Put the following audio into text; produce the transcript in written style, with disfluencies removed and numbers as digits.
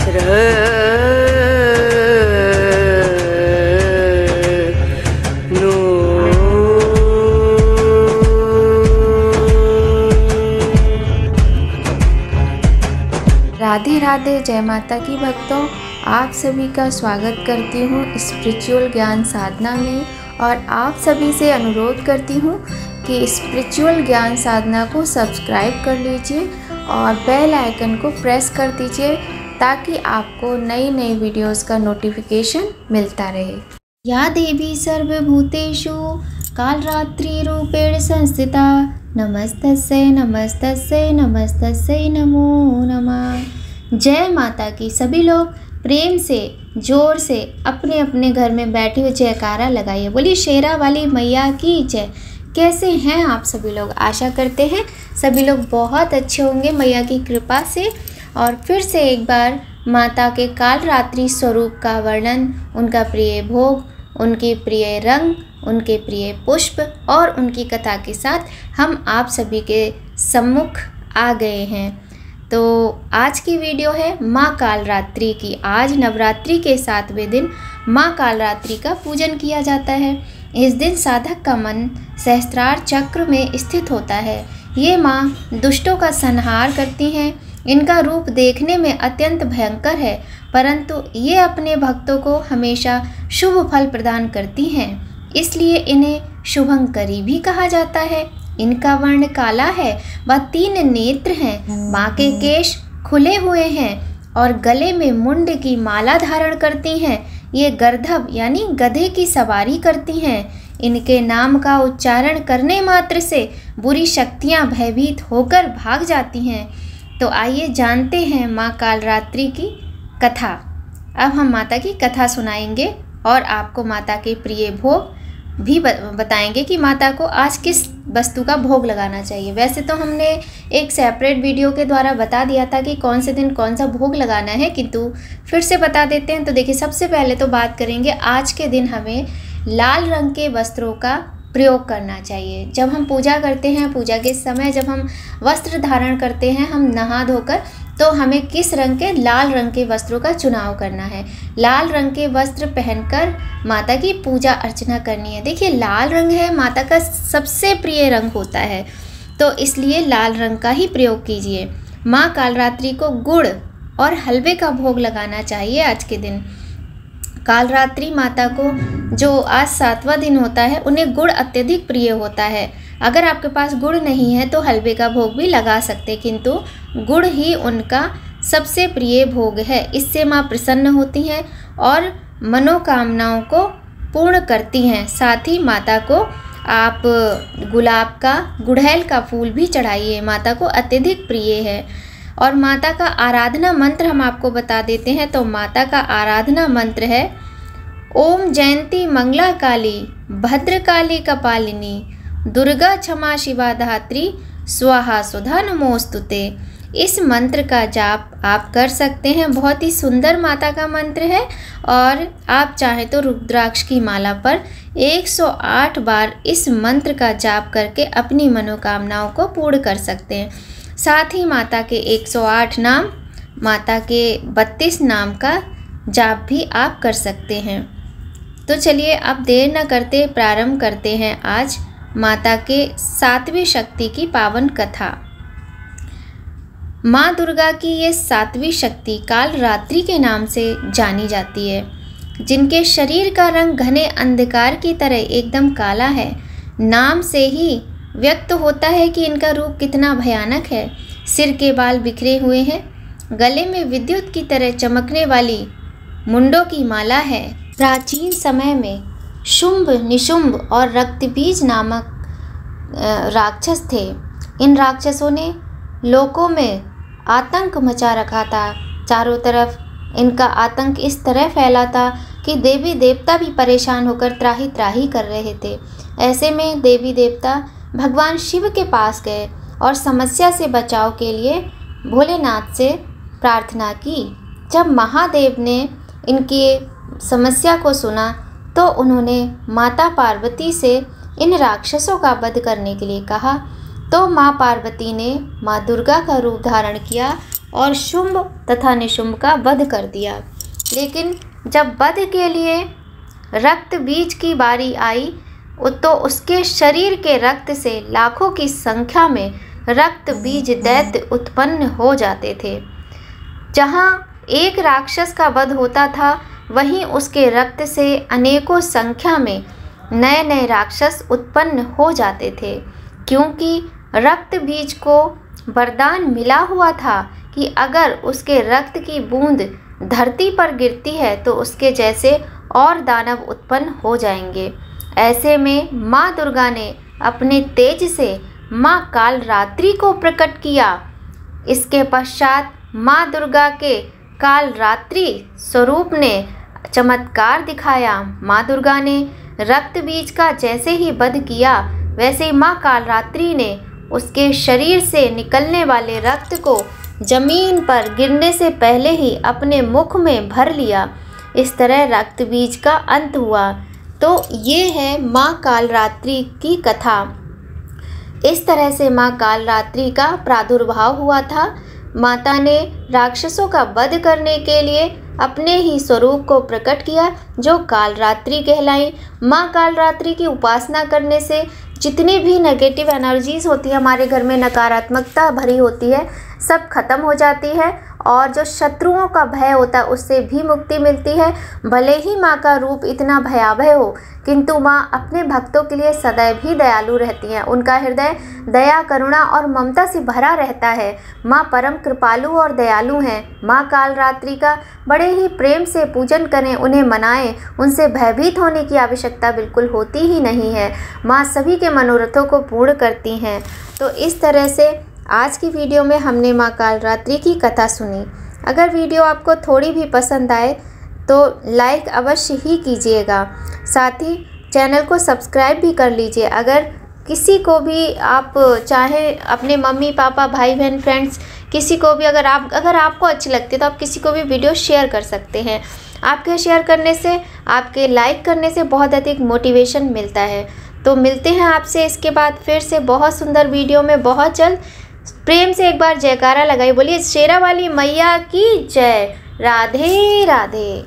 राधे राधे। जय माता की भक्तों, आप सभी का स्वागत करती हूँ स्पिरिचुअल ज्ञान साधना में। और आप सभी से अनुरोध करती हूँ कि स्पिरिचुअल ज्ञान साधना को सब्सक्राइब कर लीजिए और बेल आइकन को प्रेस कर दीजिए ताकि आपको नई नई वीडियोस का नोटिफिकेशन मिलता रहे। या देवी सर्वभूतेषु कालरात्रि रूपेण संस्थिता नमस्तस्यै नमस्तस्यै नमस्तस्यै नमो नमः। जय माता की। सभी लोग प्रेम से जोर से अपने अपने घर में बैठे हुए जयकारा लगाइए। बोलिए शेरा वाली मैया की जय। कैसे हैं आप सभी लोग? आशा करते हैं सभी लोग बहुत अच्छे होंगे मैया की कृपा से। और फिर से एक बार माता के कालरात्रि स्वरूप का वर्णन, उनका प्रिय भोग, उनके प्रिय रंग, उनके प्रिय पुष्प और उनकी कथा के साथ हम आप सभी के सम्मुख आ गए हैं। तो आज की वीडियो है माँ कालरात्रि की। आज नवरात्रि के 7वें दिन माँ कालरात्रि का पूजन किया जाता है। इस दिन साधक का मन सहस्त्रार चक्र में स्थित होता है। ये माँ दुष्टों का संहार करती हैं। इनका रूप देखने में अत्यंत भयंकर है, परंतु ये अपने भक्तों को हमेशा शुभ फल प्रदान करती हैं, इसलिए इन्हें शुभंकरी भी कहा जाता है। इनका वर्ण काला है व 3 नेत्र हैं। माँ के केश खुले हुए हैं और गले में मुंड की माला धारण करती हैं। ये गर्दभ यानी गधे की सवारी करती हैं। इनके नाम का उच्चारण करने मात्र से बुरी शक्तियाँ भयभीत होकर भाग जाती हैं। तो आइए जानते हैं माँ कालरात्रि की कथा। अब हम माता की कथा सुनाएंगे और आपको माता के प्रिय भोग भी बताएंगे कि माता को आज किस वस्तु का भोग लगाना चाहिए। वैसे तो हमने एक सेपरेट वीडियो के द्वारा बता दिया था कि कौन से दिन कौन सा भोग लगाना है, किंतु फिर से बता देते हैं। तो देखिए, सबसे पहले तो बात करेंगे आज के दिन हमें लाल रंग के वस्त्रों का प्रयोग करना चाहिए। जब हम पूजा करते हैं, पूजा के समय जब हम वस्त्र धारण करते हैं, हम नहा धोकर, तो हमें किस रंग के? लाल रंग के वस्त्रों का चुनाव करना है। लाल रंग के वस्त्र पहनकर माता की पूजा अर्चना करनी है। देखिए, लाल रंग है माता का सबसे प्रिय रंग होता है, तो इसलिए लाल रंग का ही प्रयोग कीजिए। माँ कालरात्रि को गुड़ और हलवे का भोग लगाना चाहिए आज के दिन। कालरात्रि माता को जो आज 7वां दिन होता है, उन्हें गुड़ अत्यधिक प्रिय होता है। अगर आपके पास गुड़ नहीं है तो हलवे का भोग भी लगा सकते, किंतु गुड़ ही उनका सबसे प्रिय भोग है। इससे माँ प्रसन्न होती हैं और मनोकामनाओं को पूर्ण करती हैं। साथ ही माता को आप गुलाब का, गुड़हल का फूल भी चढ़ाइए, माता को अत्यधिक प्रिय है। और माता का आराधना मंत्र हम आपको बता देते हैं। तो माता का आराधना मंत्र है ओम जयंती मंगला काली भद्रकाली कपालिनी दुर्गा क्षमा शिवा धात्री स्वाहा सुधा नमोस्तुते। इस मंत्र का जाप आप कर सकते हैं। बहुत ही सुंदर माता का मंत्र है और आप चाहें तो रुद्राक्ष की माला पर 108 बार इस मंत्र का जाप करके अपनी मनोकामनाओं को पूर्ण कर सकते हैं। साथ ही माता के 108 नाम, माता के 32 नाम का जाप भी आप कर सकते हैं। तो चलिए अब देर न करते प्रारंभ करते हैं आज माता के 7वीं शक्ति की पावन कथा। माँ दुर्गा की ये 7वीं शक्ति कालरात्रि के नाम से जानी जाती है, जिनके शरीर का रंग घने अंधकार की तरह एकदम काला है। नाम से ही व्यक्त होता है कि इनका रूप कितना भयानक है। सिर के बाल बिखरे हुए हैं, गले में विद्युत की तरह चमकने वाली मुंडों की माला है। प्राचीन समय में शुंभ, निशुंभ और रक्तबीज नामक राक्षस थे। इन राक्षसों ने लोकों में आतंक मचा रखा था। चारों तरफ इनका आतंक इस तरह फैला था कि देवी देवता भी परेशान होकर त्राही त्राही कर रहे थे। ऐसे में देवी देवता भगवान शिव के पास गए और समस्या से बचाव के लिए भोलेनाथ से प्रार्थना की। जब महादेव ने इनकी समस्या को सुना तो उन्होंने माता पार्वती से इन राक्षसों का वध करने के लिए कहा। तो माँ पार्वती ने माँ दुर्गा का रूप धारण किया और शुंभ तथा निशुंभ का वध कर दिया। लेकिन जब वध के लिए रक्त बीज की बारी आई तो उसके शरीर के रक्त से लाखों की संख्या में रक्त बीज दैत्य उत्पन्न हो जाते थे। जहाँ एक राक्षस का वध होता था, वहीं उसके रक्त से अनेकों संख्या में नए नए राक्षस उत्पन्न हो जाते थे, क्योंकि रक्त बीज को वरदान मिला हुआ था कि अगर उसके रक्त की बूंद धरती पर गिरती है तो उसके जैसे और दानव उत्पन्न हो जाएंगे। ऐसे में माँ दुर्गा ने अपने तेज से माँ कालरात्रि को प्रकट किया। इसके पश्चात माँ दुर्गा के कालरात्रि स्वरूप ने चमत्कार दिखाया। माँ दुर्गा ने रक्त बीज का जैसे ही वध किया, वैसे ही माँ कालरात्रि ने उसके शरीर से निकलने वाले रक्त को जमीन पर गिरने से पहले ही अपने मुख में भर लिया। इस तरह रक्त बीज का अंत हुआ। तो ये है माँ कालरात्रि की कथा। इस तरह से माँ कालरात्रि का प्रादुर्भाव हुआ था। माता ने राक्षसों का वध करने के लिए अपने ही स्वरूप को प्रकट किया, जो कालरात्रि कहलाई। माँ कालरात्रि की उपासना करने से जितनी भी नेगेटिव एनर्जीज़ होती है, हमारे घर में नकारात्मकता भरी होती है, सब खत्म हो जाती है और जो शत्रुओं का भय होता है उससे भी मुक्ति मिलती है। भले ही माँ का रूप इतना भयावह हो, किंतु माँ अपने भक्तों के लिए सदैव ही दयालु रहती हैं। उनका हृदय दया, करुणा और ममता से भरा रहता है। माँ परम कृपालु और दयालु हैं। माँ कालरात्रि का बड़े ही प्रेम से पूजन करें, उन्हें मनाएं। उनसे भयभीत होने की आवश्यकता बिल्कुल होती ही नहीं है। माँ सभी के मनोरथों को पूर्ण करती हैं। तो इस तरह से आज की वीडियो में हमने माँ कालरात्रि की कथा सुनी। अगर वीडियो आपको थोड़ी भी पसंद आए तो लाइक अवश्य ही कीजिएगा। साथ ही चैनल को सब्सक्राइब भी कर लीजिए। अगर किसी को भी आप चाहे अपने मम्मी पापा भाई बहन फ्रेंड्स किसी को भी अगर आपको अच्छी लगती है तो आप किसी को भी वीडियो शेयर कर सकते हैं। आपके शेयर करने से, आपके लाइक करने से बहुत अधिक मोटिवेशन मिलता है। तो मिलते हैं आपसे इसके बाद फिर से बहुत सुंदर वीडियो में बहुत जल्द। प्रेम से एक बार जयकारा लगाई, बोलिए शेरा वाली मैया की जय। राधे राधे।